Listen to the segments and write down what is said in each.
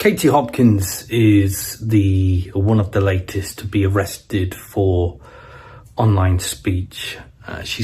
Katie Hopkins is one of the latest to be arrested for online speech. She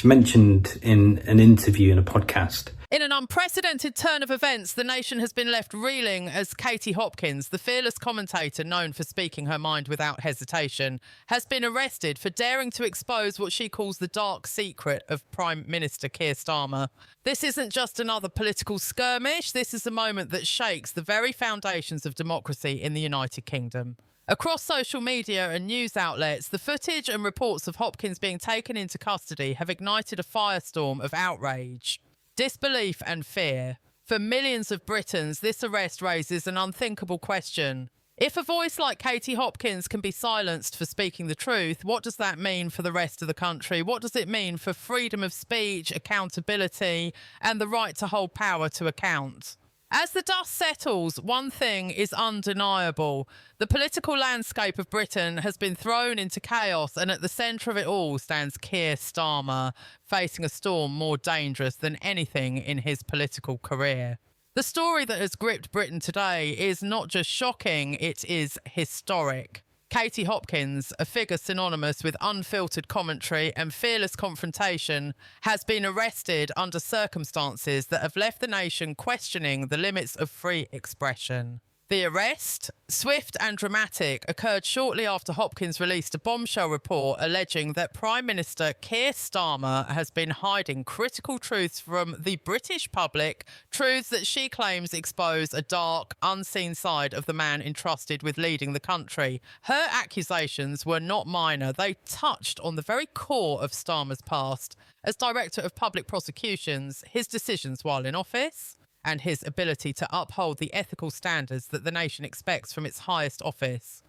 mentioned in an interview in a podcast. In an unprecedented turn of events, the nation has been left reeling as Katie Hopkins, the fearless commentator known for speaking her mind without hesitation, has been arrested for daring to expose what she calls the dark secret of Prime Minister Keir Starmer. This isn't just another political skirmish. This is a moment that shakes the very foundations of democracy in the United Kingdom. Across social media and news outlets, the footage and reports of Hopkins being taken into custody have ignited a firestorm of outrage, disbelief and fear. For millions of Britons, this arrest raises an unthinkable question. If a voice like Katie Hopkins can be silenced for speaking the truth, what does that mean for the rest of the country? What does it mean for freedom of speech, accountability, and the right to hold power to account? As the dust settles, one thing is undeniable. The political landscape of Britain has been thrown into chaos, and at the centre of it all stands Keir Starmer, facing a storm more dangerous than anything in his political career. The story that has gripped Britain today is not just shocking, it is historic. Katie Hopkins, a figure synonymous with unfiltered commentary and fearless confrontation, has been arrested under circumstances that have left the nation questioning the limits of free expression. The arrest, swift and dramatic, occurred shortly after Hopkins released a bombshell report alleging that Prime Minister Keir Starmer has been hiding critical truths from the British public, truths that she claims expose a dark, unseen side of the man entrusted with leading the country. Her accusations were not minor. They touched on the very core of Starmer's past as Director of Public Prosecutions, his decisions while in office, and his ability to uphold the ethical standards that the nation expects from its highest office.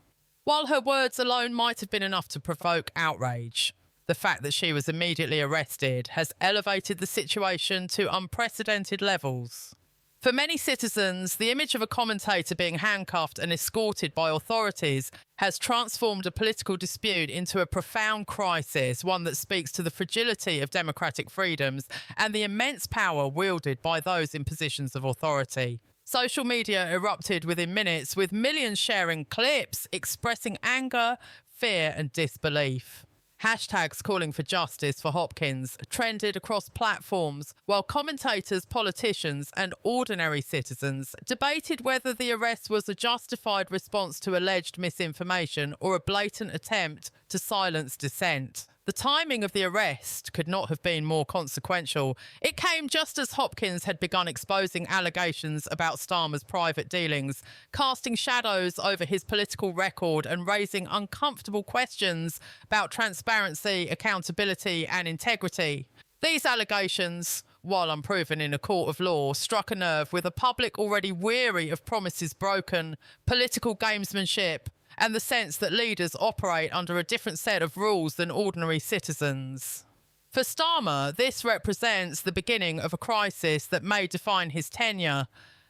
While her words alone might have been enough to provoke outrage, the fact that she was immediately arrested has elevated the situation to unprecedented levels. For many citizens, the image of a commentator being handcuffed and escorted by authorities has transformed a political dispute into a profound crisis, one that speaks to the fragility of democratic freedoms and the immense power wielded by those in positions of authority. Social media erupted within minutes, with millions sharing clips expressing anger, fear and disbelief. Hashtags calling for justice for Hopkins trended across platforms, while commentators, politicians and ordinary citizens debated whether the arrest was a justified response to alleged misinformation or a blatant attempt to silence dissent. The timing of the arrest could not have been more consequential. It came just as Hopkins had begun exposing allegations about Starmer's private dealings, casting shadows over his political record and raising uncomfortable questions about transparency, accountability and integrity. These allegations, while unproven in a court of law, struck a nerve with a public already weary of promises broken, political gamesmanship, and the sense that leaders operate under a different set of rules than ordinary citizens. For Starmer, this represents the beginning of a crisis that may define his tenure.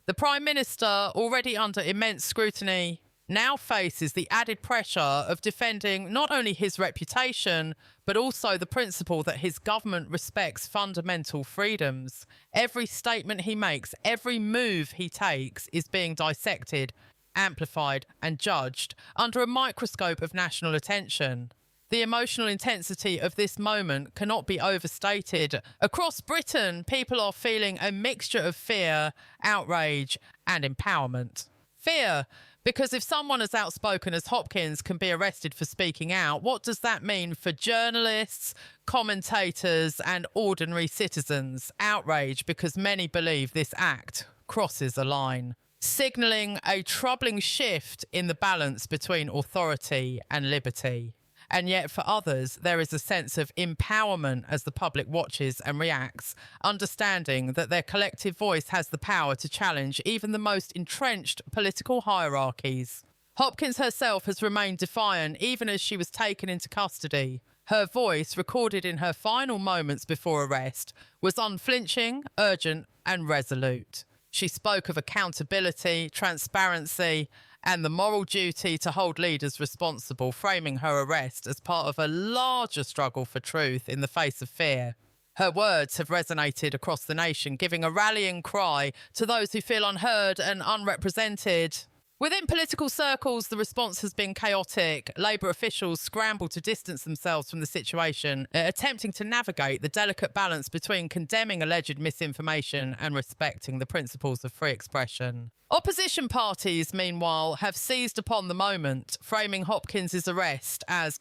The Prime Minister, already under immense scrutiny, now faces the added pressure of defending not only his reputation, but also the principle that his government respects fundamental freedoms. Every statement he makes, every move he takes is being dissected, amplified and judged under a microscope of national attention. The emotional intensity of this moment cannot be overstated. Across Britain, people are feeling a mixture of fear, outrage and empowerment. Fear, because if someone as outspoken as Hopkins can be arrested for speaking out, what does that mean for journalists, commentators and ordinary citizens? Outrage, because many believe this act crosses a line, signalling a troubling shift in the balance between authority and liberty. And yet for others, there is a sense of empowerment as the public watches and reacts, understanding that their collective voice has the power to challenge even the most entrenched political hierarchies. Hopkins herself has remained defiant even as she was taken into custody. Her voice, recorded in her final moments before arrest, was unflinching, urgent and resolute. She spoke of accountability, transparency, and the moral duty to hold leaders responsible, framing her arrest as part of a larger struggle for truth in the face of fear. Her words have resonated across the nation, giving a rallying cry to those who feel unheard and unrepresented. Within political circles, the response has been chaotic. Labour officials scramble to distance themselves from the situation, attempting to navigate the delicate balance between condemning alleged misinformation and respecting the principles of free expression. Opposition parties, meanwhile, have seized upon the moment, framing Hopkins' arrest as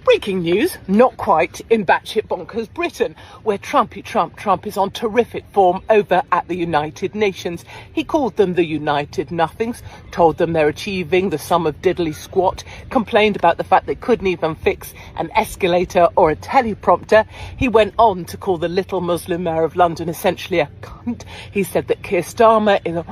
breaking news, not quite, in batshit bonkers Britain, where Trump is on terrific form over at the United Nations. He called them the United Nothings, told them they're achieving the sum of diddly squat, complained about the fact they couldn't even fix an escalator or a teleprompter. He went on to call the little Muslim mayor of London essentially a cunt. He said that Keir Starmer is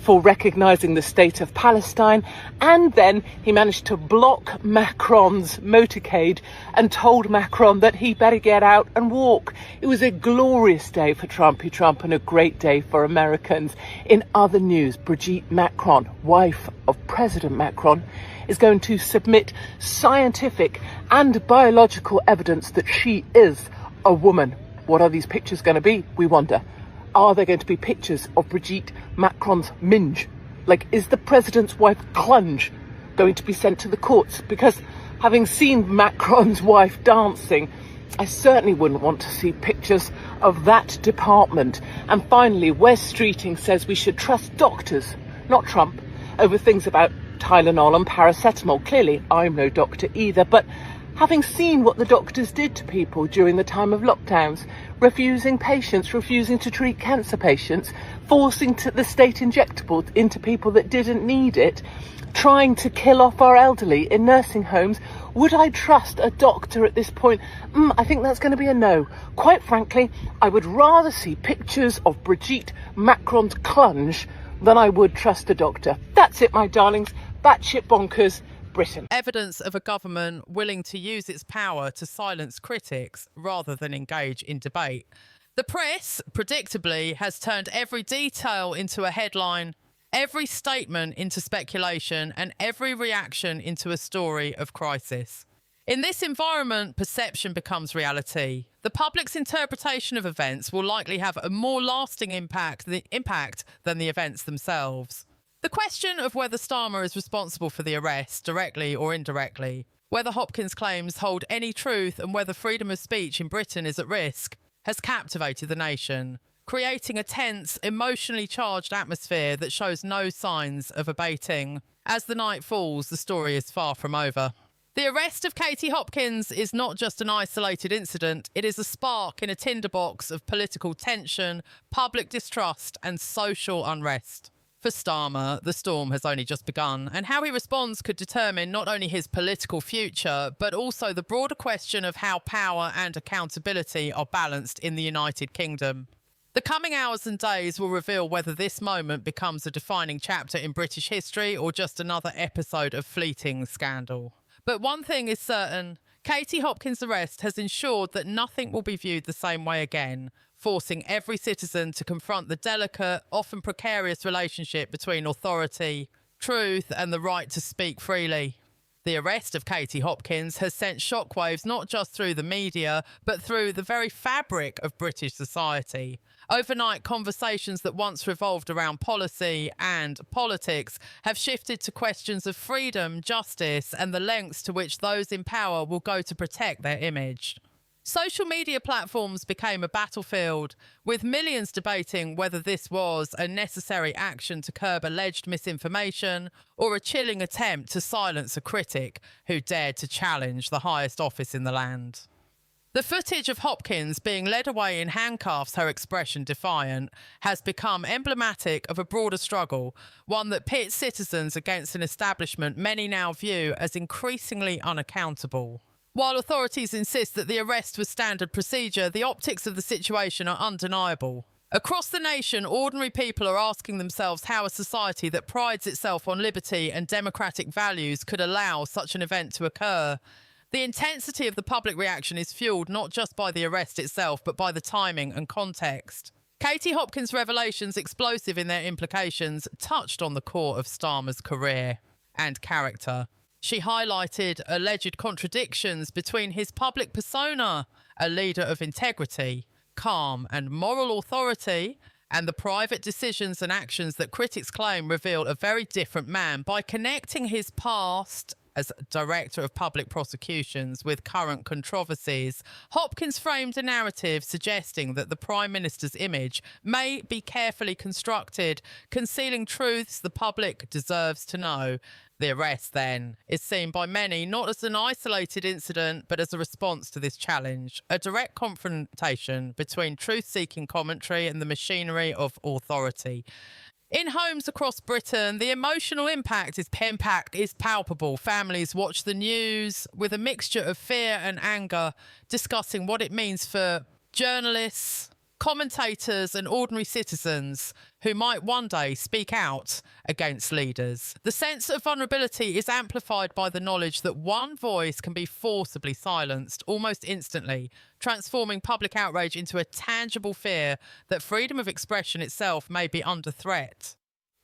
for recognising the state of Palestine, and then he managed to block Macron's motorcade and told Macron that he better get out and walk. It was a glorious day for Trump and a great day for Americans. In other news, Brigitte Macron, wife of President Macron, is going to submit scientific and biological evidence that she is a woman. What are these pictures going to be, we wonder? Are there going to be pictures of Brigitte Macron's minge? Like, is the president's wife clunge going to be sent to the courts? Because having seen Macron's wife dancing, I certainly wouldn't want to see pictures of that department. And finally, Wes Streeting says we should trust doctors, not Trump, over things about Tylenol and paracetamol. Clearly, I'm no doctor either, but having seen what the doctors did to people during the time of lockdowns, refusing to treat cancer patients, forcing the state injectables into people that didn't need it, trying to kill off our elderly in nursing homes, would I trust a doctor at this point? I think that's going to be a no. Quite frankly, I would rather see pictures of Brigitte Macron's clunge than I would trust a doctor. That's it, my darlings. Batshit bonkers, Britain. Evidence of a government willing to use its power to silence critics rather than engage in debate. The press, predictably, has turned every detail into a headline, every statement into speculation, and every reaction into a story of crisis. In this environment, perception becomes reality. The public's interpretation of events will likely have a more lasting impact than the events themselves. The question of whether Starmer is responsible for the arrest, directly or indirectly, whether Hopkins' claims hold any truth, and whether freedom of speech in Britain is at risk, has captivated the nation, creating a tense, emotionally charged atmosphere that shows no signs of abating. As the night falls, the story is far from over. The arrest of Katie Hopkins is not just an isolated incident, it is a spark in a tinderbox of political tension, public distrust, and social unrest. For Starmer, the storm has only just begun, and how he responds could determine not only his political future, but also the broader question of how power and accountability are balanced in the United Kingdom. The coming hours and days will reveal whether this moment becomes a defining chapter in British history or just another episode of fleeting scandal. But one thing is certain, Katie Hopkins' arrest has ensured that nothing will be viewed the same way again, forcing every citizen to confront the delicate, often precarious relationship between authority, truth, and the right to speak freely. The arrest of Katie Hopkins has sent shockwaves not just through the media, but through the very fabric of British society. Overnight, conversations that once revolved around policy and politics have shifted to questions of freedom, justice, and the lengths to which those in power will go to protect their image. Social media platforms became a battlefield, with millions debating whether this was a necessary action to curb alleged misinformation or a chilling attempt to silence a critic who dared to challenge the highest office in the land. The footage of Hopkins being led away in handcuffs, her expression defiant, has become emblematic of a broader struggle, one that pits citizens against an establishment many now view as increasingly unaccountable. While authorities insist that the arrest was standard procedure, the optics of the situation are undeniable. Across the nation, ordinary people are asking themselves how a society that prides itself on liberty and democratic values could allow such an event to occur. The intensity of the public reaction is fuelled not just by the arrest itself, but by the timing and context. Katie Hopkins' revelations, explosive in their implications, touched on the core of Starmer's career and character. She highlighted alleged contradictions between his public persona, a leader of integrity, calm and moral authority, and the private decisions and actions that critics claim reveal a very different man. By connecting his past as Director of Public Prosecutions with current controversies, Hopkins framed a narrative suggesting that the Prime Minister's image may be carefully constructed, concealing truths the public deserves to know. The arrest, then, is seen by many not as an isolated incident, but as a response to this challenge, a direct confrontation between truth-seeking commentary and the machinery of authority. In homes across Britain, the emotional impact is palpable. Families watch the news with a mixture of fear and anger, discussing what it means for journalists, commentators and ordinary citizens who might one day speak out against leaders. The sense of vulnerability is amplified by the knowledge that one voice can be forcibly silenced almost instantly, transforming public outrage into a tangible fear that freedom of expression itself may be under threat.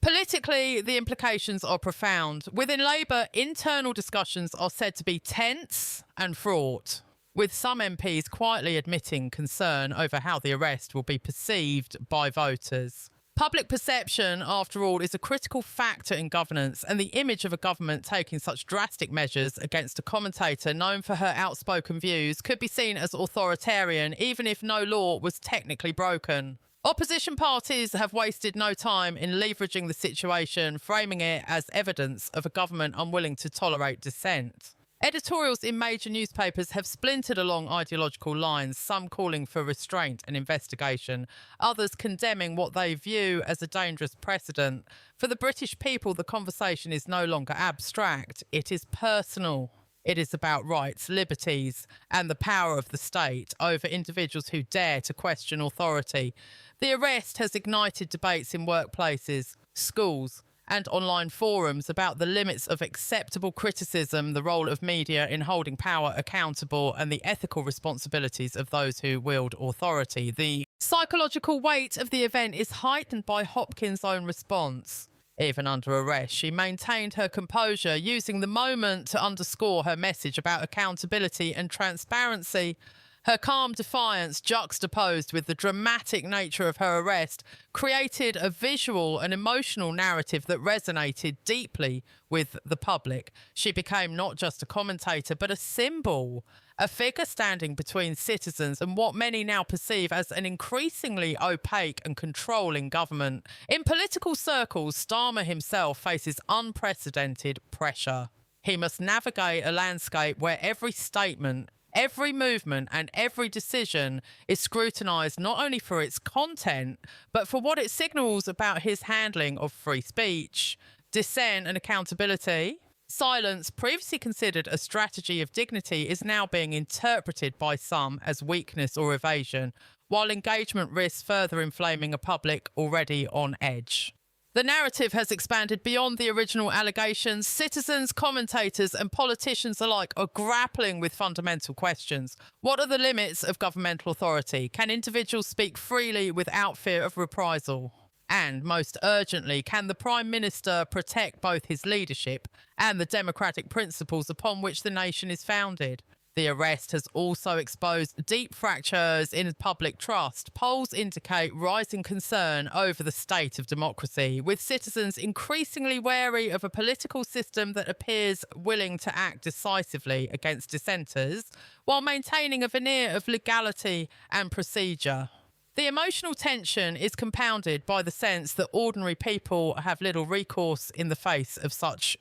Politically, the implications are profound. Within Labour, internal discussions are said to be tense and fraught, with some MPs quietly admitting concern over how the arrest will be perceived by voters. Public perception, after all, is a critical factor in governance, and the image of a government taking such drastic measures against a commentator known for her outspoken views could be seen as authoritarian, even if no law was technically broken. Opposition parties have wasted no time in leveraging the situation, framing it as evidence of a government unwilling to tolerate dissent. Editorials in major newspapers have splintered along ideological lines, some calling for restraint and investigation, others condemning what they view as a dangerous precedent. For the British people, the conversation is no longer abstract, it is personal. It is about rights, liberties, and the power of the state over individuals who dare to question authority. The arrest has ignited debates in workplaces, schools, and online forums about the limits of acceptable criticism, the role of media in holding power accountable, and the ethical responsibilities of those who wield authority. The psychological weight of the event is heightened by Hopkins' own response. Even under arrest, she maintained her composure, using the moment to underscore her message about accountability and transparency. Her calm defiance, juxtaposed with the dramatic nature of her arrest, created a visual and emotional narrative that resonated deeply with the public. She became not just a commentator, but a symbol, a figure standing between citizens and what many now perceive as an increasingly opaque and controlling government. In political circles, Starmer himself faces unprecedented pressure. He must navigate a landscape where every statement, every movement and every decision is scrutinised not only for its content, but for what it signals about his handling of free speech, dissent and accountability. Silence, previously considered a strategy of dignity, is now being interpreted by some as weakness or evasion, while engagement risks further inflaming a public already on edge. The narrative has expanded beyond the original allegations. Citizens, commentators and politicians alike are grappling with fundamental questions. What are the limits of governmental authority? Can individuals speak freely without fear of reprisal? And, most urgently, can the Prime Minister protect both his leadership and the democratic principles upon which the nation is founded? The arrest has also exposed deep fractures in public trust. Polls indicate rising concern over the state of democracy, with citizens increasingly wary of a political system that appears willing to act decisively against dissenters, while maintaining a veneer of legality and procedure. The emotional tension is compounded by the sense that ordinary people have little recourse in the face of such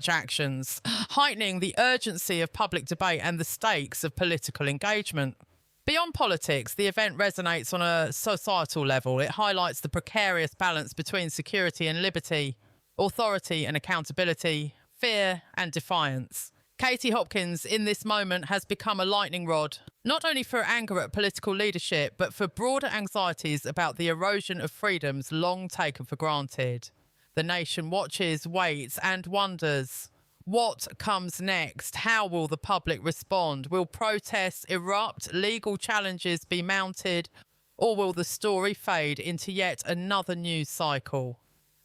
actions, heightening the urgency of public debate and the stakes of political engagement. Beyond politics, the event resonates on a societal level. It highlights the precarious balance between security and liberty, authority and accountability, fear and defiance. Katie Hopkins, in this moment, has become a lightning rod, not only for anger at political leadership, but for broader anxieties about the erosion of freedoms long taken for granted. The nation watches, waits, and wonders. What comes next? How will the public respond? Will protests erupt, legal challenges be mounted, or will the story fade into yet another news cycle?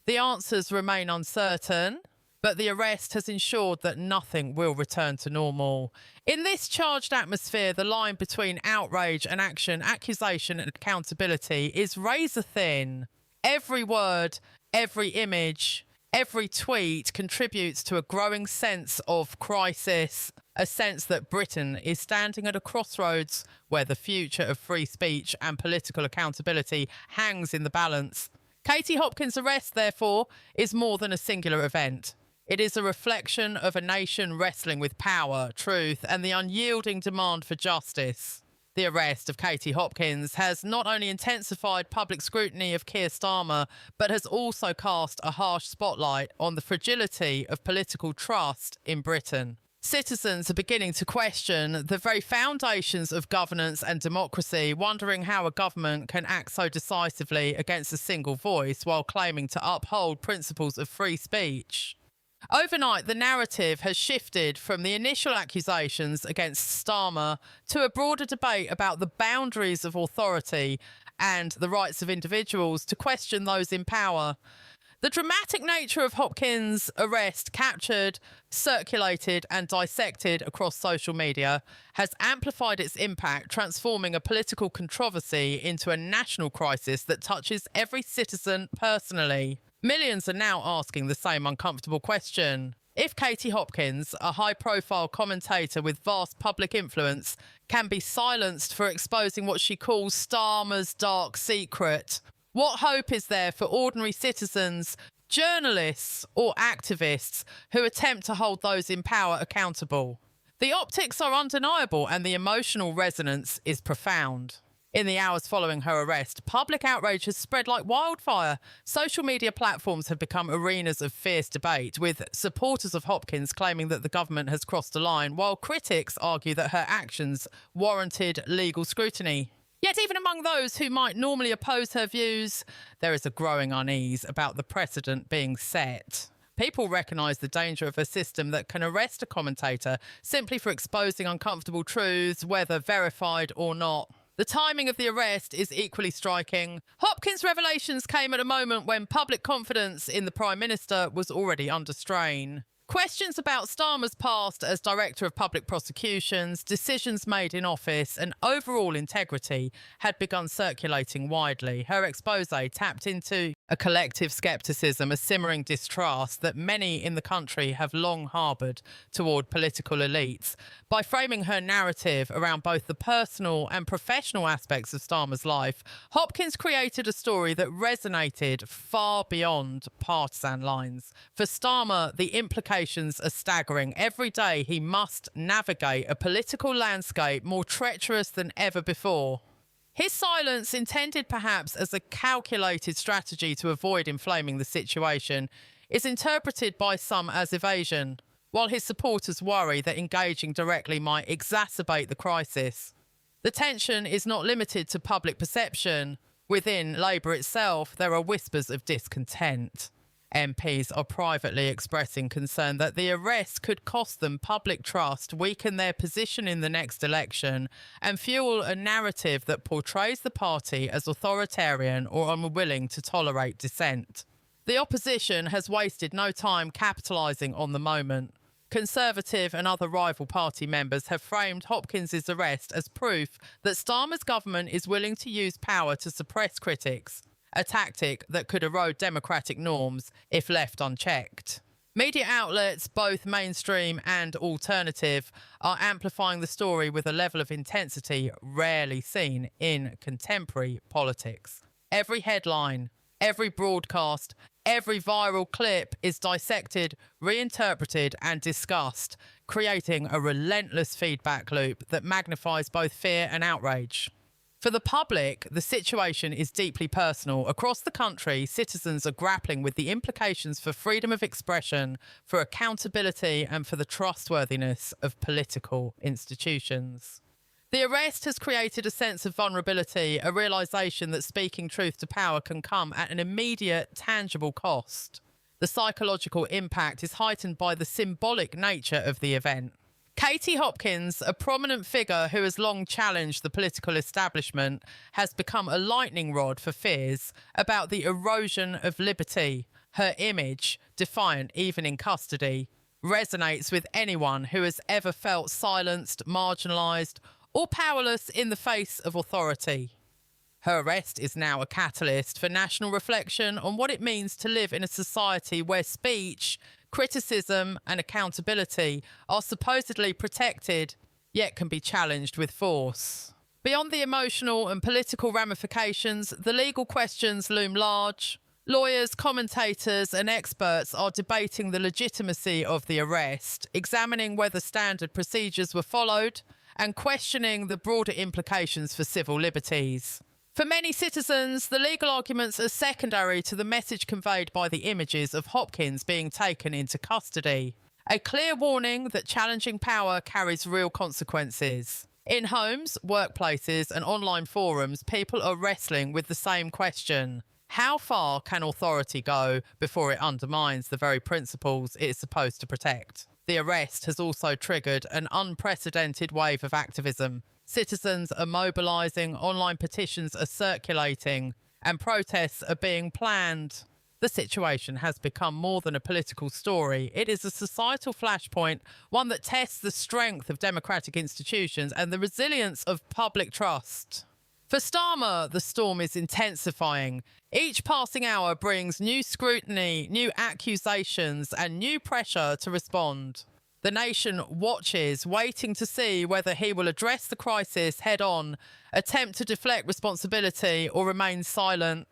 The answers remain uncertain, but the arrest has ensured that nothing will return to normal. In this charged atmosphere, the line between outrage and action, accusation and accountability is razor thin. Every word, every image, every tweet contributes to a growing sense of crisis, a sense that Britain is standing at a crossroads where the future of free speech and political accountability hangs in the balance. Katie Hopkins' arrest, therefore, is more than a singular event. It is a reflection of a nation wrestling with power, truth, and the unyielding demand for justice. The arrest of Katie Hopkins has not only intensified public scrutiny of Keir Starmer, but has also cast a harsh spotlight on the fragility of political trust in Britain. Citizens are beginning to question the very foundations of governance and democracy, wondering how a government can act so decisively against a single voice while claiming to uphold principles of free speech. Overnight, the narrative has shifted from the initial accusations against Starmer to a broader debate about the boundaries of authority and the rights of individuals to question those in power. The dramatic nature of Hopkins' arrest, captured, circulated and dissected across social media, has amplified its impact, transforming a political controversy into a national crisis that touches every citizen personally. Millions are now asking the same uncomfortable question. If Katie Hopkins, a high-profile commentator with vast public influence, can be silenced for exposing what she calls Starmer's dark secret, what hope is there for ordinary citizens, journalists or activists who attempt to hold those in power accountable? The optics are undeniable and the emotional resonance is profound. In the hours following her arrest, public outrage has spread like wildfire. Social media platforms have become arenas of fierce debate, with supporters of Hopkins claiming that the government has crossed a line, while critics argue that her actions warranted legal scrutiny. Yet even among those who might normally oppose her views, there is a growing unease about the precedent being set. People recognise the danger of a system that can arrest a commentator simply for exposing uncomfortable truths, whether verified or not. The timing of the arrest is equally striking. Hopkins' revelations came at a moment when public confidence in the Prime Minister was already under strain. Questions about Starmer's past as Director of Public Prosecutions, decisions made in office and overall integrity had begun circulating widely. Her expose tapped into a collective scepticism, a simmering distrust that many in the country have long harboured toward political elites. By framing her narrative around both the personal and professional aspects of Starmer's life, Hopkins created a story that resonated far beyond partisan lines. For Starmer, the implications are staggering. Every day he must navigate a political landscape more treacherous than ever before. His silence, intended perhaps as a calculated strategy to avoid inflaming the situation, is interpreted by some as evasion, while his supporters worry that engaging directly might exacerbate the crisis. The tension is not limited to public perception. Within Labour itself, there are whispers of discontent. MPs are privately expressing concern that the arrest could cost them public trust, weaken their position in the next election, and fuel a narrative that portrays the party as authoritarian or unwilling to tolerate dissent. The opposition has wasted no time capitalising on the moment. Conservative and other rival party members have framed Hopkins' arrest as proof that Starmer's government is willing to use power to suppress critics, a tactic that could erode democratic norms if left unchecked. Media outlets, both mainstream and alternative, are amplifying the story with a level of intensity rarely seen in contemporary politics. Every headline, every broadcast, every viral clip is dissected, reinterpreted and discussed, creating a relentless feedback loop that magnifies both fear and outrage. For the public, the situation is deeply personal. Across the country, citizens are grappling with the implications for freedom of expression, for accountability, and for the trustworthiness of political institutions. The arrest has created a sense of vulnerability, a realisation that speaking truth to power can come at an immediate, tangible cost. The psychological impact is heightened by the symbolic nature of the event. Katie Hopkins, a prominent figure who has long challenged the political establishment, has become a lightning rod for fears about the erosion of liberty. Her image, defiant even in custody, resonates with anyone who has ever felt silenced, marginalised, or powerless in the face of authority. Her arrest is now a catalyst for national reflection on what it means to live in a society where speech, criticism, and accountability are supposedly protected, yet can be challenged with force. Beyond the emotional and political ramifications, the legal questions loom large. Lawyers, commentators, and experts are debating the legitimacy of the arrest, examining whether standard procedures were followed, and questioning the broader implications for civil liberties. For many citizens, the legal arguments are secondary to the message conveyed by the images of Hopkins being taken into custody. A clear warning that challenging power carries real consequences. In homes, workplaces, and online forums, people are wrestling with the same question. How far can authority go before it undermines the very principles it is supposed to protect? The arrest has also triggered an unprecedented wave of activism. Citizens are mobilising, online petitions are circulating, and protests are being planned. The situation has become more than a political story. It is a societal flashpoint, one that tests the strength of democratic institutions and the resilience of public trust. For Starmer, the storm is intensifying. Each passing hour brings new scrutiny, new accusations, and new pressure to respond. The nation watches, waiting to see whether he will address the crisis head-on, attempt to deflect responsibility, or remain silent.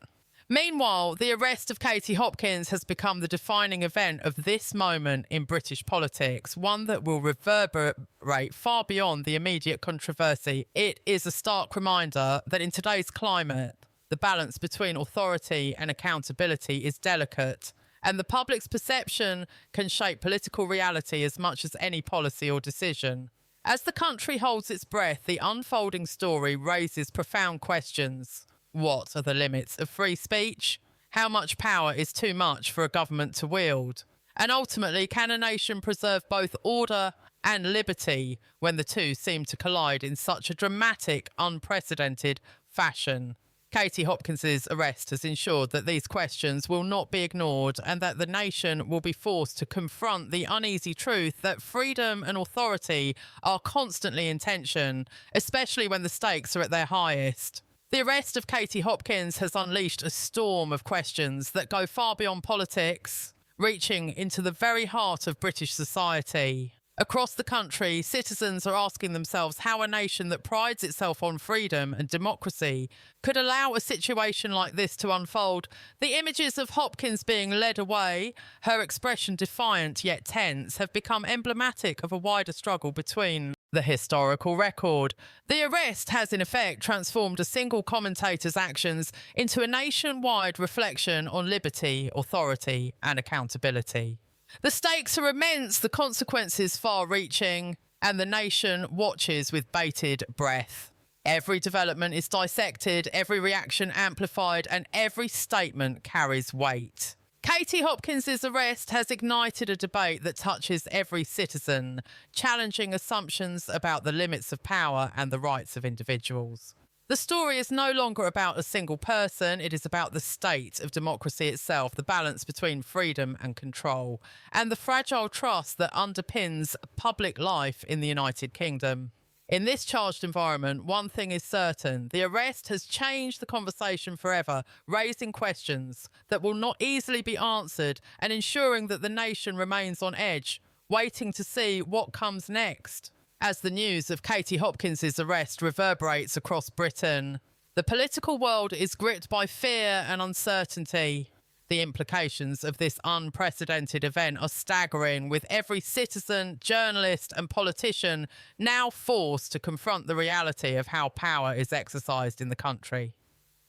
Meanwhile, the arrest of Katie Hopkins has become the defining event of this moment in British politics, one that will reverberate far beyond the immediate controversy. It is a stark reminder that in today's climate, the balance between authority and accountability is delicate, and the public's perception can shape political reality as much as any policy or decision. As the country holds its breath, the unfolding story raises profound questions. What are the limits of free speech? How much power is too much for a government to wield? And ultimately, can a nation preserve both order and liberty when the two seem to collide in such a dramatic, unprecedented fashion? Katie Hopkins' arrest has ensured that these questions will not be ignored and that the nation will be forced to confront the uneasy truth that freedom and authority are constantly in tension, especially when the stakes are at their highest. The arrest of Katie Hopkins has unleashed a storm of questions that go far beyond politics, reaching into the very heart of British society. Across the country, citizens are asking themselves how a nation that prides itself on freedom and democracy could allow a situation like this to unfold. The images of Hopkins being led away, her expression defiant yet tense, have become emblematic of a wider struggle between the historical record. The arrest has in effect transformed a single commentator's actions into a nationwide reflection on liberty, authority, and accountability. The stakes are immense, the consequences far-reaching, and the nation watches with bated breath. Every development is dissected, every reaction amplified, and every statement carries weight. Katie Hopkins' arrest has ignited a debate that touches every citizen, challenging assumptions about the limits of power and the rights of individuals. The story is no longer about a single person, it is about the state of democracy itself, the balance between freedom and control, and the fragile trust that underpins public life in the United Kingdom. In this charged environment, one thing is certain: the arrest has changed the conversation forever, raising questions that will not easily be answered and ensuring that the nation remains on edge, waiting to see what comes next. As the news of Katie Hopkins' arrest reverberates across Britain, the political world is gripped by fear and uncertainty. The implications of this unprecedented event are staggering, with every citizen, journalist, and politician now forced to confront the reality of how power is exercised in the country.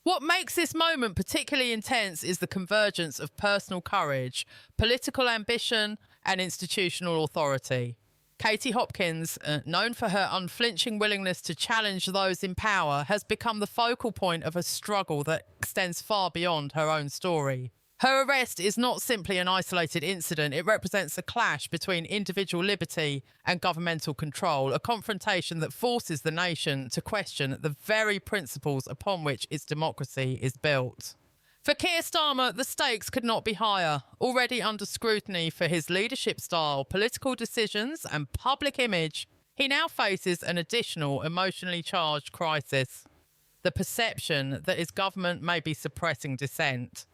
What makes this moment particularly intense is the convergence of personal courage, political ambition, and institutional authority. Katie Hopkins, known for her unflinching willingness to challenge those in power, has become the focal point of a struggle that extends far beyond her own story. Her arrest is not simply an isolated incident, it represents a clash between individual liberty and governmental control, a confrontation that forces the nation to question the very principles upon which its democracy is built. For Keir Starmer, the stakes could not be higher. Already under scrutiny for his leadership style, political decisions and public image, he now faces an additional emotionally charged crisis. The perception that his government may be suppressing dissent.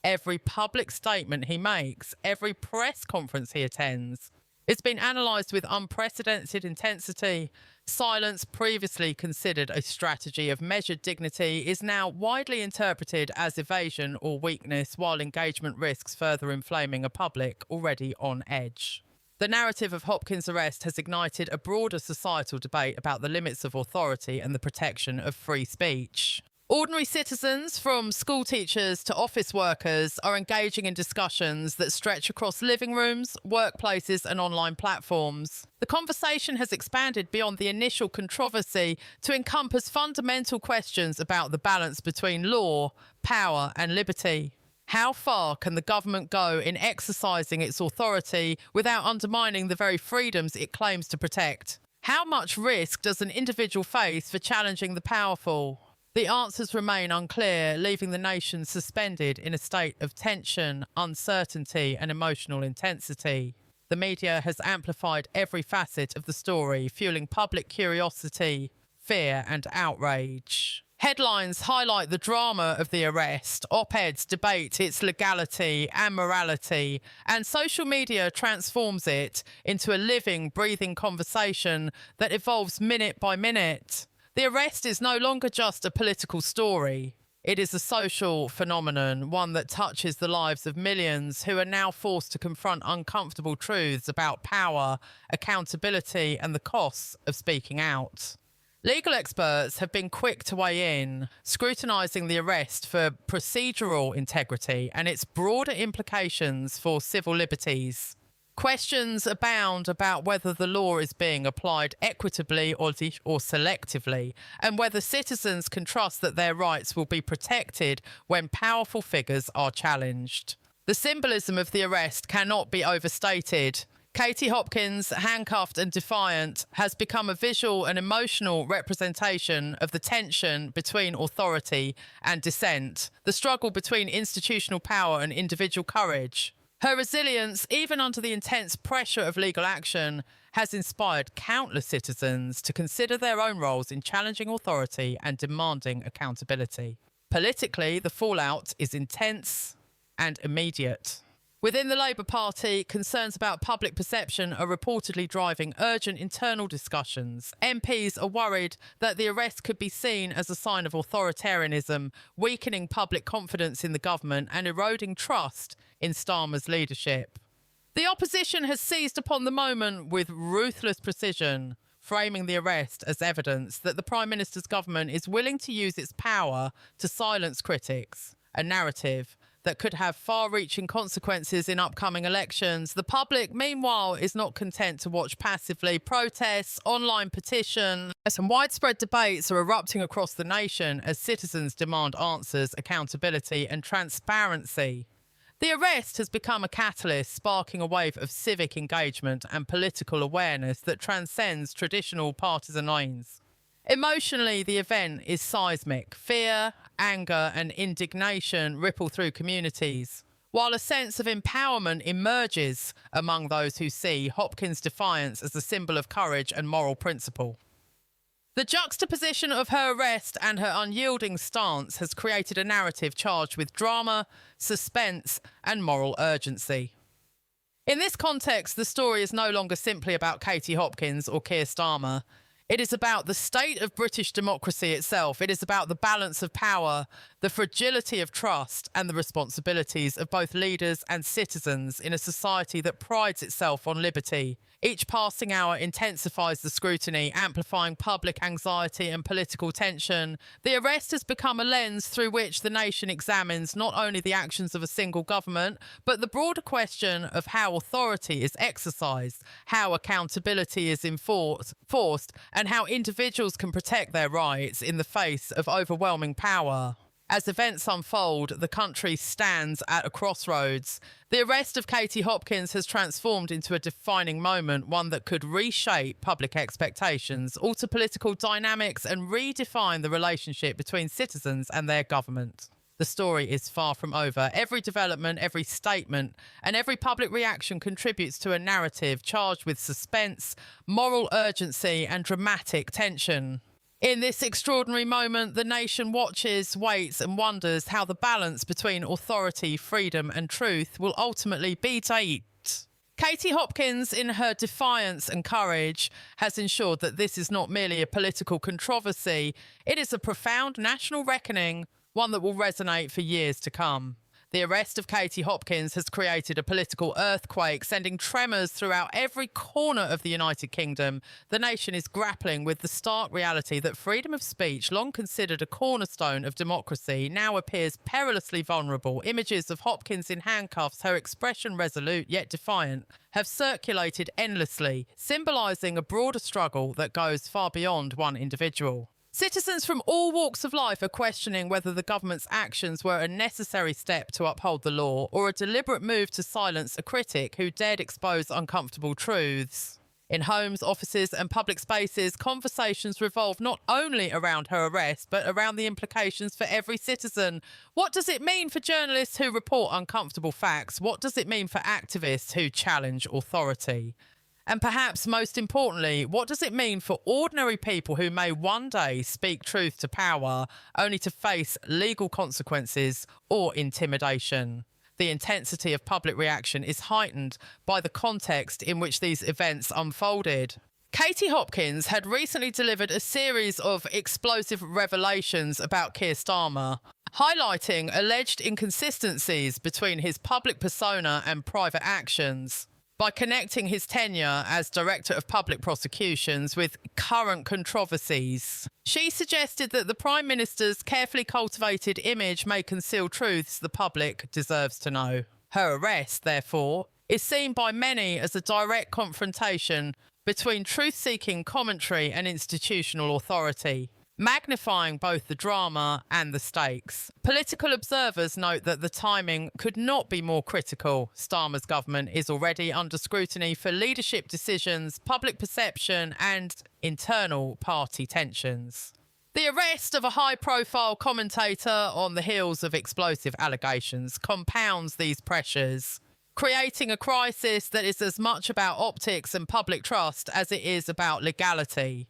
Every public statement he makes, every press conference he attends, it's been analysed with unprecedented intensity. Silence, previously considered a strategy of measured dignity, is now widely interpreted as evasion or weakness, while engagement risks further inflaming a public already on edge. The narrative of Hopkins' arrest has ignited a broader societal debate about the limits of authority and the protection of free speech. Ordinary citizens, from school teachers to office workers, are engaging in discussions that stretch across living rooms, workplaces and online platforms. The conversation has expanded beyond the initial controversy to encompass fundamental questions about the balance between law, power and liberty. How far can the government go in exercising its authority without undermining the very freedoms it claims to protect? How much risk does an individual face for challenging the powerful? The answers remain unclear, leaving the nation suspended in a state of tension, uncertainty and emotional intensity. The media has amplified every facet of the story, fueling public curiosity, fear and outrage. Headlines highlight the drama of the arrest, op-eds debate its legality and morality, and social media transforms it into a living, breathing conversation that evolves minute by minute. The arrest is no longer just a political story. It is a social phenomenon, one that touches the lives of millions who are now forced to confront uncomfortable truths about power, accountability, and the costs of speaking out. Legal experts have been quick to weigh in, scrutinising the arrest for procedural integrity and its broader implications for civil liberties. Questions abound about whether the law is being applied equitably or selectively, and whether citizens can trust that their rights will be protected when powerful figures are challenged. The symbolism of the arrest cannot be overstated. Katie Hopkins, handcuffed and defiant, has become a visual and emotional representation of the tension between authority and dissent, the struggle between institutional power and individual courage. Her resilience, even under the intense pressure of legal action, has inspired countless citizens to consider their own roles in challenging authority and demanding accountability. Politically, the fallout is intense and immediate. Within the Labour Party, concerns about public perception are reportedly driving urgent internal discussions. MPs are worried that the arrest could be seen as a sign of authoritarianism, weakening public confidence in the government and eroding trust in Starmer's leadership. The opposition has seized upon the moment with ruthless precision, framing the arrest as evidence that the Prime Minister's government is willing to use its power to silence critics, a narrative that could have far-reaching consequences in upcoming elections. The public, meanwhile, is not content to watch passively. Protests, online petitions, and widespread debates are erupting across the nation as citizens demand answers, accountability and transparency. The arrest has become a catalyst, sparking a wave of civic engagement and political awareness that transcends traditional partisan lines. Emotionally, the event is seismic. Fear, anger and indignation ripple through communities, while a sense of empowerment emerges among those who see Hopkins' defiance as a symbol of courage and moral principle. The juxtaposition of her arrest and her unyielding stance has created a narrative charged with drama, suspense and moral urgency. In this context, the story is no longer simply about Katie Hopkins or Keir Starmer. It is about the state of British democracy itself. It is about the balance of power, the fragility of trust, and the responsibilities of both leaders and citizens in a society that prides itself on liberty. Each passing hour intensifies the scrutiny, amplifying public anxiety and political tension. The arrest has become a lens through which the nation examines not only the actions of a single government, but the broader question of how authority is exercised, how accountability is enforced, and how individuals can protect their rights in the face of overwhelming power. As events unfold, the country stands at a crossroads. The arrest of Katie Hopkins has transformed into a defining moment, one that could reshape public expectations, alter political dynamics, and redefine the relationship between citizens and their government. The story is far from over. Every development, every statement, and every public reaction contributes to a narrative charged with suspense, moral urgency, and dramatic tension. In this extraordinary moment, the nation watches, waits, and wonders how the balance between authority, freedom, and truth will ultimately be date. Katie Hopkins, in her defiance and courage, has ensured that this is not merely a political controversy, it is a profound national reckoning, one that will resonate for years to come. The arrest of Katie Hopkins has created a political earthquake, sending tremors throughout every corner of the United Kingdom. The nation is grappling with the stark reality that freedom of speech, long considered a cornerstone of democracy, now appears perilously vulnerable. Images of Hopkins in handcuffs, her expression resolute yet defiant, have circulated endlessly, symbolising a broader struggle that goes far beyond one individual. Citizens from all walks of life are questioning whether the government's actions were a necessary step to uphold the law or a deliberate move to silence a critic who dared expose uncomfortable truths. In homes, offices and public spaces, conversations revolve not only around her arrest, but around the implications for every citizen. What does it mean for journalists who report uncomfortable facts? What does it mean for activists who challenge authority? And perhaps most importantly, what does it mean for ordinary people who may one day speak truth to power only to face legal consequences or intimidation? The intensity of public reaction is heightened by the context in which these events unfolded. Katie Hopkins had recently delivered a series of explosive revelations about Keir Starmer, highlighting alleged inconsistencies between his public persona and private actions. By connecting his tenure as Director of Public Prosecutions with current controversies, she suggested that the Prime Minister's carefully cultivated image may conceal truths the public deserves to know. Her arrest, therefore, is seen by many as a direct confrontation between truth-seeking commentary and institutional authority, magnifying both the drama and the stakes. Political observers note that the timing could not be more critical. Starmer's government is already under scrutiny for leadership decisions, public perception, and internal party tensions. The arrest of a high-profile commentator on the heels of explosive allegations compounds these pressures, creating a crisis that is as much about optics and public trust as it is about legality.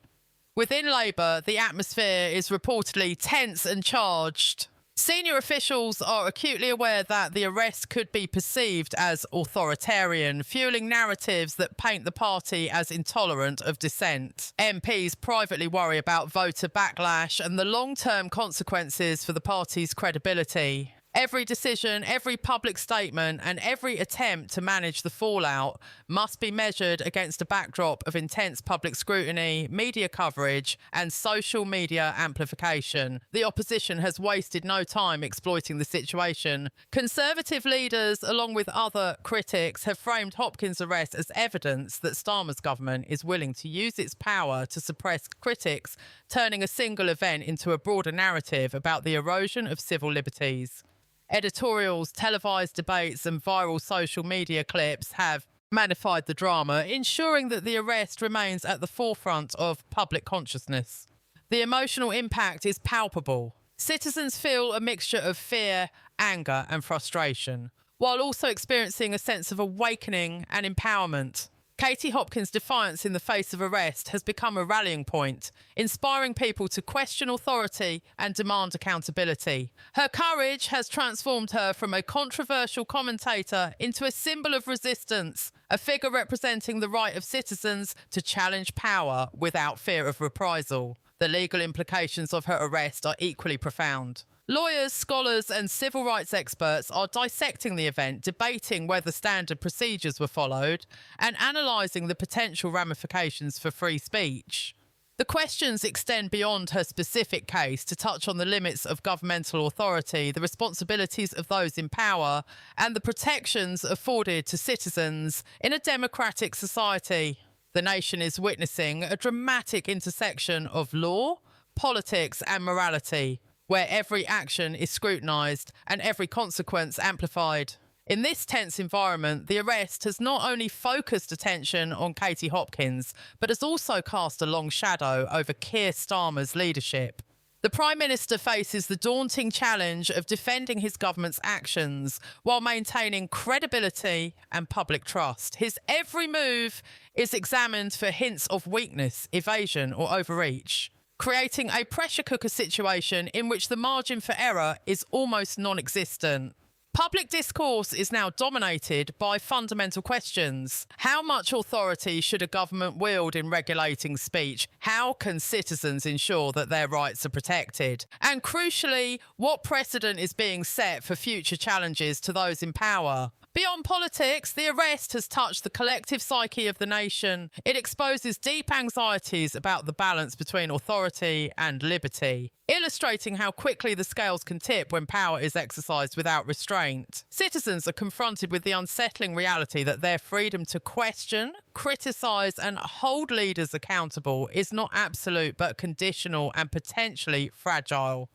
Within Labour, the atmosphere is reportedly tense and charged. Senior officials are acutely aware that the arrest could be perceived as authoritarian, fueling narratives that paint the party as intolerant of dissent. MPs privately worry about voter backlash and the long-term consequences for the party's credibility. Every decision, every public statement, and every attempt to manage the fallout must be measured against a backdrop of intense public scrutiny, media coverage, and social media amplification. The opposition has wasted no time exploiting the situation. Conservative leaders, along with other critics, have framed Hopkins' arrest as evidence that Starmer's government is willing to use its power to suppress critics, turning a single event into a broader narrative about the erosion of civil liberties. Editorials, televised debates, and viral social media clips have magnified the drama, ensuring that the arrest remains at the forefront of public consciousness. The emotional impact is palpable. Citizens feel a mixture of fear, anger, and frustration, while also experiencing a sense of awakening and empowerment. Katie Hopkins' defiance in the face of arrest has become a rallying point, inspiring people to question authority and demand accountability. Her courage has transformed her from a controversial commentator into a symbol of resistance, a figure representing the right of citizens to challenge power without fear of reprisal. The legal implications of her arrest are equally profound. Lawyers, scholars, and civil rights experts are dissecting the event, debating whether standard procedures were followed, and analysing the potential ramifications for free speech. The questions extend beyond her specific case to touch on the limits of governmental authority, the responsibilities of those in power, and the protections afforded to citizens in a democratic society. The nation is witnessing a dramatic intersection of law, politics, and morality, where every action is scrutinised and every consequence amplified. In this tense environment, the arrest has not only focused attention on Katie Hopkins, but has also cast a long shadow over Keir Starmer's leadership. The Prime Minister faces the daunting challenge of defending his government's actions while maintaining credibility and public trust. His every move is examined for hints of weakness, evasion or overreach, creating a pressure cooker situation in which the margin for error is almost non-existent. Public discourse is now dominated by fundamental questions. How much authority should a government wield in regulating speech? How can citizens ensure that their rights are protected? And crucially, what precedent is being set for future challenges to those in power? Beyond politics, the arrest has touched the collective psyche of the nation. It exposes deep anxieties about the balance between authority and liberty, illustrating how quickly the scales can tip when power is exercised without restraint. Citizens are confronted with the unsettling reality that their freedom to question, criticise and hold leaders accountable is not absolute but conditional and potentially fragile.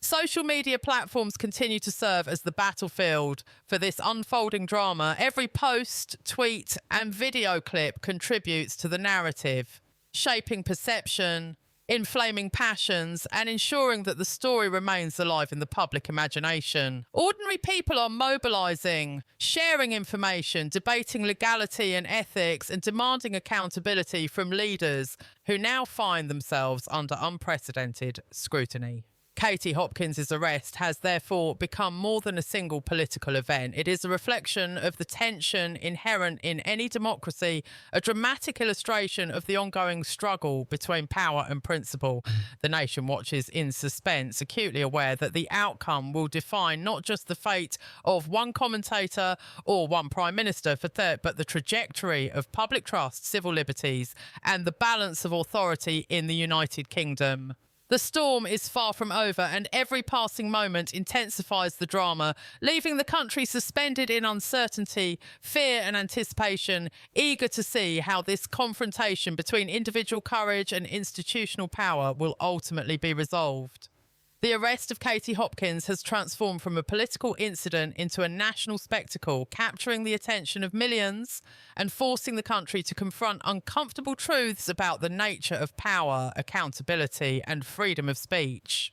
Social media platforms continue to serve as the battlefield for this unfolding drama. Every post, tweet and video clip contributes to the narrative, shaping perception, inflaming passions and ensuring that the story remains alive in the public imagination. Ordinary people are mobilising, sharing information, debating legality and ethics and demanding accountability from leaders who now find themselves under unprecedented scrutiny. Katie Hopkins' arrest has therefore become more than a single political event. It is a reflection of the tension inherent in any democracy, a dramatic illustration of the ongoing struggle between power and principle. The nation watches in suspense, acutely aware that the outcome will define not just the fate of one commentator or one prime minister, but the trajectory of public trust, civil liberties, and the balance of authority in the United Kingdom. The storm is far from over, and every passing moment intensifies the drama, leaving the country suspended in uncertainty, fear and anticipation, eager to see how this confrontation between individual courage and institutional power will ultimately be resolved. The arrest of Katie Hopkins has transformed from a political incident into a national spectacle, capturing the attention of millions and forcing the country to confront uncomfortable truths about the nature of power, accountability and freedom of speech.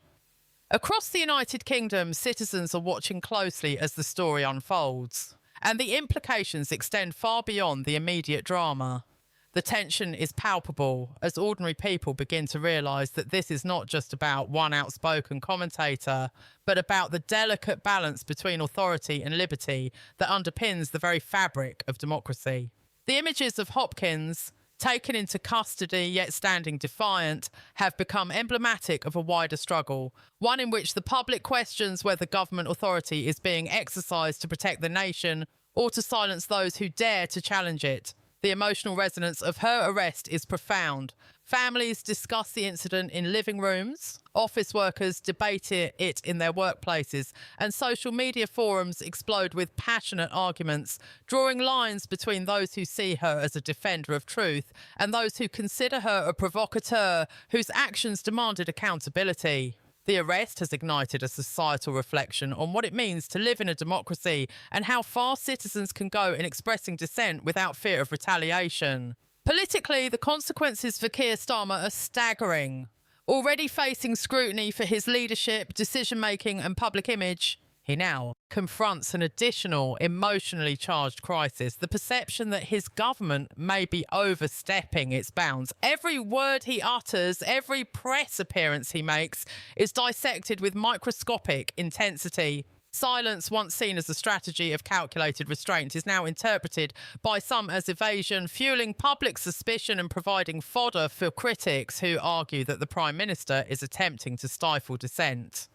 Across the United Kingdom, citizens are watching closely as the story unfolds, and the implications extend far beyond the immediate drama. The tension is palpable as ordinary people begin to realise that this is not just about one outspoken commentator, but about the delicate balance between authority and liberty that underpins the very fabric of democracy. The images of Hopkins, taken into custody yet standing defiant, have become emblematic of a wider struggle, one in which the public questions whether government authority is being exercised to protect the nation or to silence those who dare to challenge it. The emotional resonance of her arrest is profound. Families discuss the incident in living rooms, office workers debate it in their workplaces, and social media forums explode with passionate arguments, drawing lines between those who see her as a defender of truth and those who consider her a provocateur whose actions demanded accountability. The arrest has ignited a societal reflection on what it means to live in a democracy and how far citizens can go in expressing dissent without fear of retaliation. Politically, the consequences for Keir Starmer are staggering. Already facing scrutiny for his leadership, decision-making and public image, he now confronts an additional emotionally charged crisis, the perception that his government may be overstepping its bounds. Every word he utters, every press appearance he makes is dissected with microscopic intensity. Silence, once seen as a strategy of calculated restraint, is now interpreted by some as evasion, fueling public suspicion and providing fodder for critics who argue that the Prime Minister is attempting to stifle dissent.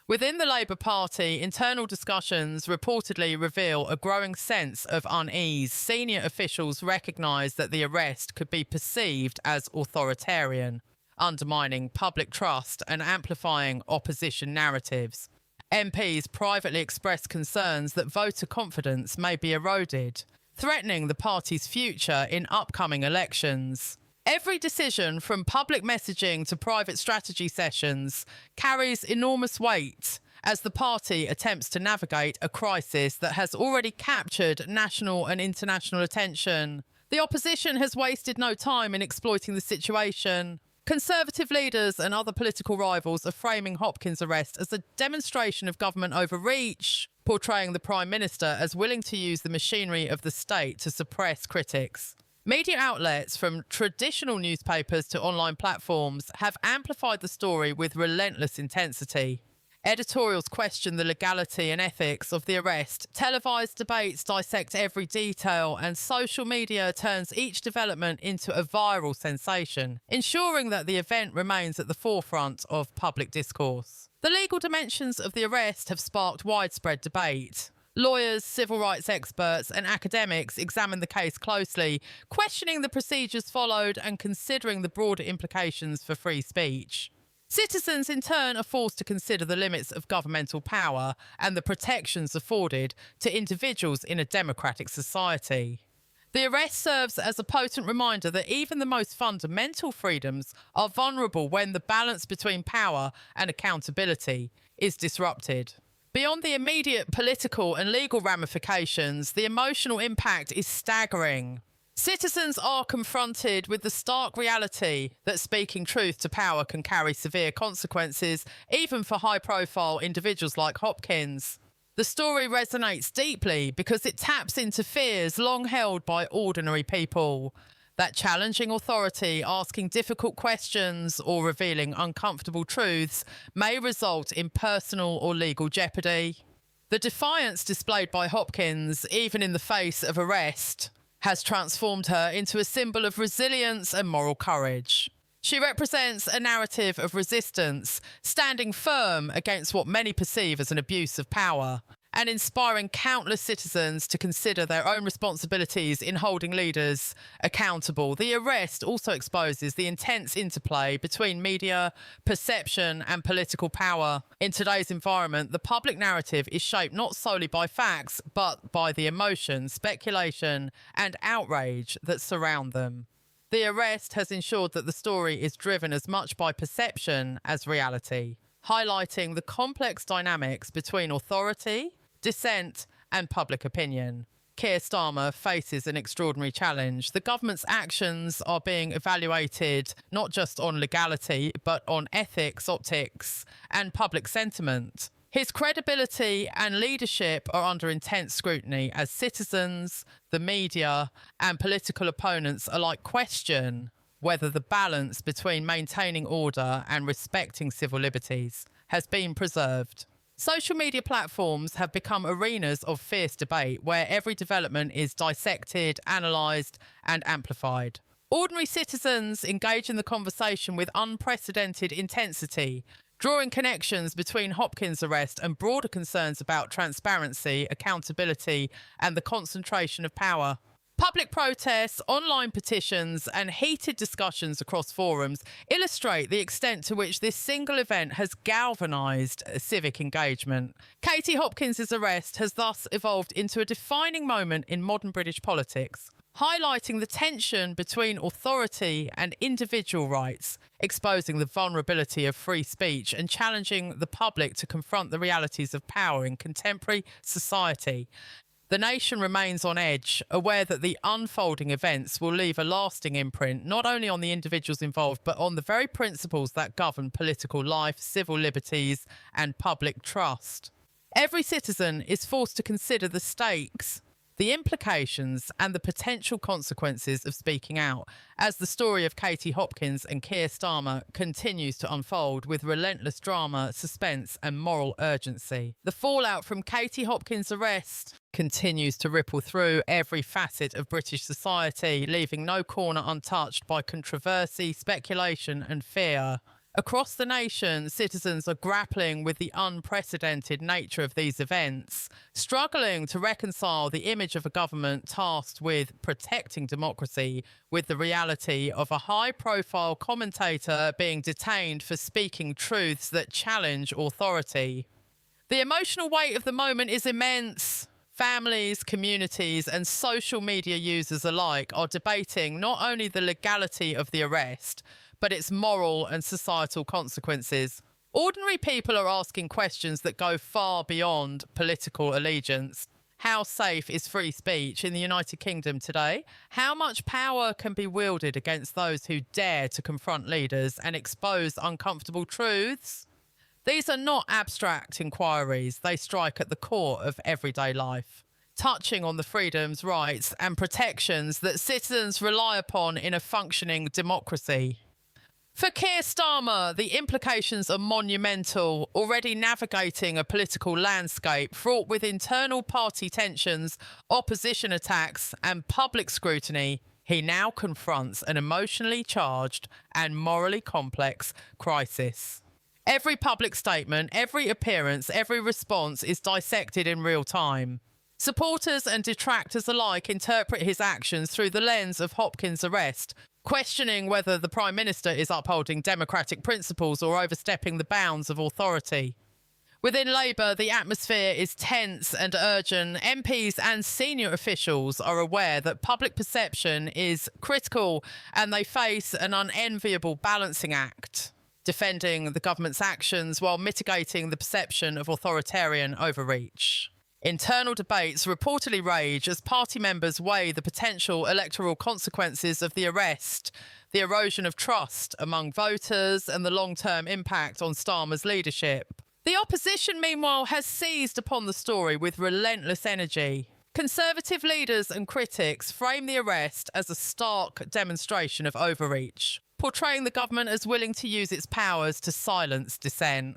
Within the Labour Party, internal discussions reportedly reveal a growing sense of unease. Senior officials recognise that the arrest could be perceived as authoritarian, undermining public trust and amplifying opposition narratives. MPs privately expressed concerns that voter confidence may be eroded, threatening the party's future in upcoming elections. Every decision, from public messaging to private strategy sessions, carries enormous weight as the party attempts to navigate a crisis that has already captured national and international attention. The opposition has wasted no time in exploiting the situation. Conservative leaders and other political rivals are framing Hopkins' arrest as a demonstration of government overreach, portraying the Prime Minister as willing to use the machinery of the state to suppress critics. Media outlets, from traditional newspapers to online platforms, have amplified the story with relentless intensity. Editorials question the legality and ethics of the arrest, televised debates dissect every detail, and social media turns each development into a viral sensation, ensuring that the event remains at the forefront of public discourse. The legal dimensions of the arrest have sparked widespread debate. Lawyers, civil rights experts, and academics examine the case closely, questioning the procedures followed and considering the broader implications for free speech. Citizens, in turn, are forced to consider the limits of governmental power and the protections afforded to individuals in a democratic society. The arrest serves as a potent reminder that even the most fundamental freedoms are vulnerable when the balance between power and accountability is disrupted. Beyond the immediate political and legal ramifications, the emotional impact is staggering. Citizens are confronted with the stark reality that speaking truth to power can carry severe consequences, even for high-profile individuals like Hopkins. The story resonates deeply because it taps into fears long held by ordinary people. That challenging authority, asking difficult questions, or revealing uncomfortable truths may result in personal or legal jeopardy. The defiance displayed by Hopkins, even in the face of arrest, has transformed her into a symbol of resilience and moral courage. She represents a narrative of resistance, standing firm against what many perceive as an abuse of power, and inspiring countless citizens to consider their own responsibilities in holding leaders accountable. The arrest also exposes the intense interplay between media, perception, and political power. In today's environment, the public narrative is shaped not solely by facts, but by the emotion, speculation, and outrage that surround them. The arrest has ensured that the story is driven as much by perception as reality, highlighting the complex dynamics between authority, dissent, and public opinion. Keir Starmer faces an extraordinary challenge. The government's actions are being evaluated not just on legality, but on ethics, optics, and public sentiment. His credibility and leadership are under intense scrutiny as citizens, the media, and political opponents alike question whether the balance between maintaining order and respecting civil liberties has been preserved. Social media platforms have become arenas of fierce debate where every development is dissected, analysed, and amplified. Ordinary citizens engage in the conversation with unprecedented intensity, drawing connections between Hopkins' arrest and broader concerns about transparency, accountability, and the concentration of power. Public protests, online petitions, and heated discussions across forums illustrate the extent to which this single event has galvanised civic engagement. Katie Hopkins' arrest has thus evolved into a defining moment in modern British politics, highlighting the tension between authority and individual rights, exposing the vulnerability of free speech and challenging the public to confront the realities of power in contemporary society. The nation remains on edge, aware that the unfolding events will leave a lasting imprint not only on the individuals involved, but on the very principles that govern political life, civil liberties, and public trust. Every citizen is forced to consider the stakes, the implications, and the potential consequences of speaking out, as the story of Katie Hopkins and Keir Starmer continues to unfold with relentless drama, suspense, and moral urgency. The fallout from Katie Hopkins' arrest continues to ripple through every facet of British society, leaving no corner untouched by controversy, speculation, and fear. Across the nation, citizens are grappling with the unprecedented nature of these events, struggling to reconcile the image of a government tasked with protecting democracy with the reality of a high-profile commentator being detained for speaking truths that challenge authority. The emotional weight of the moment is immense. Families, communities, and social media users alike are debating not only the legality of the arrest, but its moral and societal consequences. Ordinary people are asking questions that go far beyond political allegiance. How safe is free speech in the United Kingdom today? How much power can be wielded against those who dare to confront leaders and expose uncomfortable truths? These are not abstract inquiries. They strike at the core of everyday life, touching on the freedoms, rights and protections that citizens rely upon in a functioning democracy. For Keir Starmer, the implications are monumental, already navigating a political landscape fraught with internal party tensions, opposition attacks and public scrutiny. He now confronts an emotionally charged and morally complex crisis. Every public statement, every appearance, every response is dissected in real time. Supporters and detractors alike interpret his actions through the lens of Hopkins' arrest, questioning whether the Prime Minister is upholding democratic principles or overstepping the bounds of authority. Within Labour, the atmosphere is tense and urgent. MPs and senior officials are aware that public perception is critical and they face an unenviable balancing act, defending the government's actions while mitigating the perception of authoritarian overreach. Internal debates reportedly rage as party members weigh the potential electoral consequences of the arrest, the erosion of trust among voters, and the long-term impact on Starmer's leadership. The opposition, meanwhile, has seized upon the story with relentless energy. Conservative leaders and critics frame the arrest as a stark demonstration of overreach, portraying the government as willing to use its powers to silence dissent.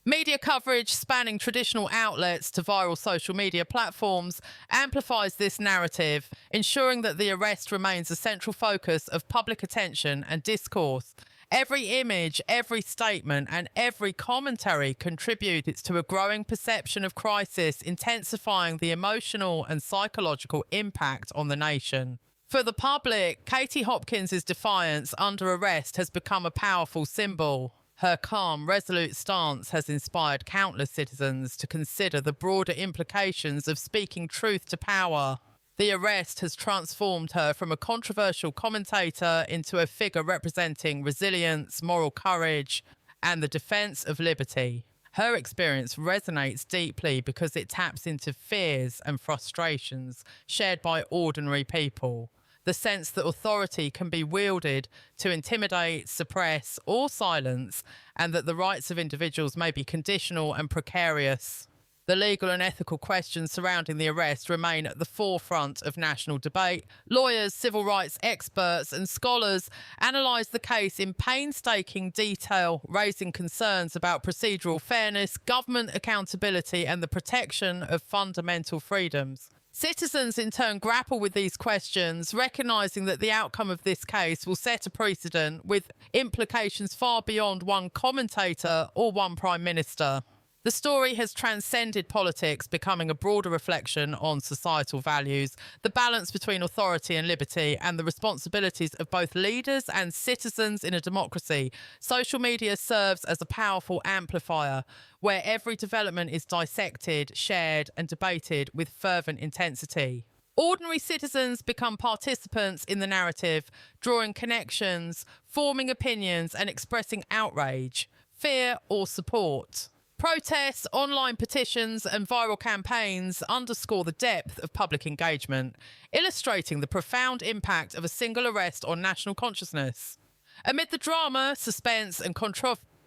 Media coverage spanning traditional outlets to viral social media platforms amplifies this narrative, ensuring that the arrest remains a central focus of public attention and discourse. Every image, every statement, and every commentary contributes to a growing perception of crisis, intensifying the emotional and psychological impact on the nation. For the public, Katie Hopkins' Defiance under arrest has become a powerful symbol. Her calm, resolute stance has inspired countless citizens to consider the broader implications of speaking truth to power. The arrest has transformed her from a controversial commentator into a figure representing resilience, moral courage, and the defence of liberty. Her experience resonates deeply because it taps into fears and frustrations shared by ordinary people. The sense that authority can be wielded to intimidate, suppress, or silence, and that the rights of individuals may be conditional and precarious. The legal and ethical questions surrounding the arrest remain at the forefront of national debate. Lawyers, civil rights experts, and scholars analyse the case in painstaking detail, raising concerns about procedural fairness, government accountability, and the protection of fundamental freedoms. Citizens in turn grapple with these questions, recognising that the outcome of this case will set a precedent with implications far beyond one commentator or one Prime Minister. The story has transcended politics, becoming a broader reflection on societal values, the balance between authority and liberty, and the responsibilities of both leaders and citizens in a democracy. Social media serves as a powerful amplifier, where every development is dissected, shared, and debated with fervent intensity. Ordinary citizens become participants in the narrative, drawing connections, forming opinions, and expressing outrage, fear, or support. Protests, online petitions, and viral campaigns underscore the depth of public engagement, illustrating the profound impact of a single arrest on national consciousness. Amid the drama, suspense, and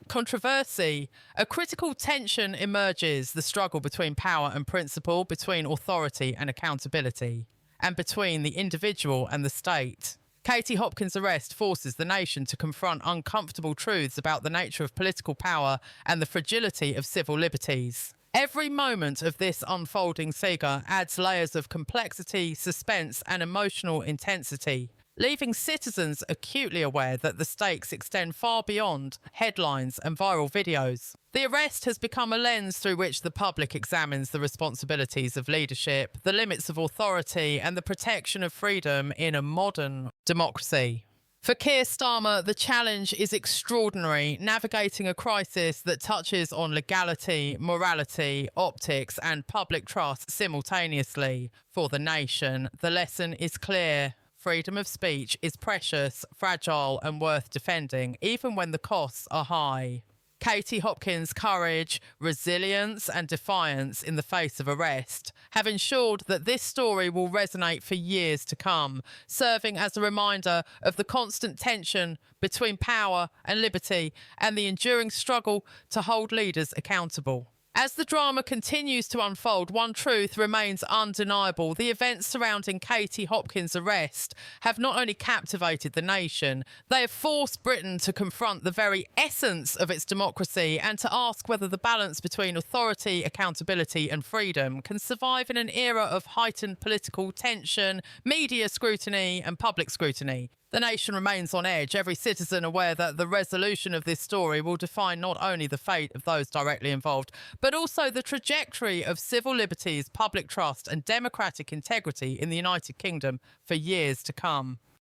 controversy, a critical tension emerges: the struggle between power and principle, between authority and accountability, and between the individual and the state. Katie Hopkins' arrest forces the nation to confront uncomfortable truths about the nature of political power and the fragility of civil liberties. Every moment of this unfolding saga adds layers of complexity, suspense, and emotional intensity, leaving citizens acutely aware that the stakes extend far beyond headlines and viral videos. The arrest has become a lens through which the public examines the responsibilities of leadership, the limits of authority, and the protection of freedom in a modern democracy. For Keir Starmer, the challenge is extraordinary, navigating a crisis that touches on legality, morality, optics, and public trust simultaneously. For the nation, the lesson is clear. Freedom of speech is precious, fragile, and worth defending, even when the costs are high. Katie Hopkins' courage, resilience and defiance in the face of arrest have ensured that this story will resonate for years to come, serving as a reminder of the constant tension between power and liberty and the enduring struggle to hold leaders accountable. As the drama continues to unfold, one truth remains undeniable. The events surrounding Katie Hopkins' arrest have not only captivated the nation, they have forced Britain to confront the very essence of its democracy and to ask whether the balance between authority, accountability and freedom can survive in an era of heightened political tension, media scrutiny and public scrutiny. The nation remains on edge, every citizen aware that the resolution of this story will define not only the fate of those directly involved, but also the trajectory of civil liberties, public trust and democratic integrity in the United Kingdom for years to come.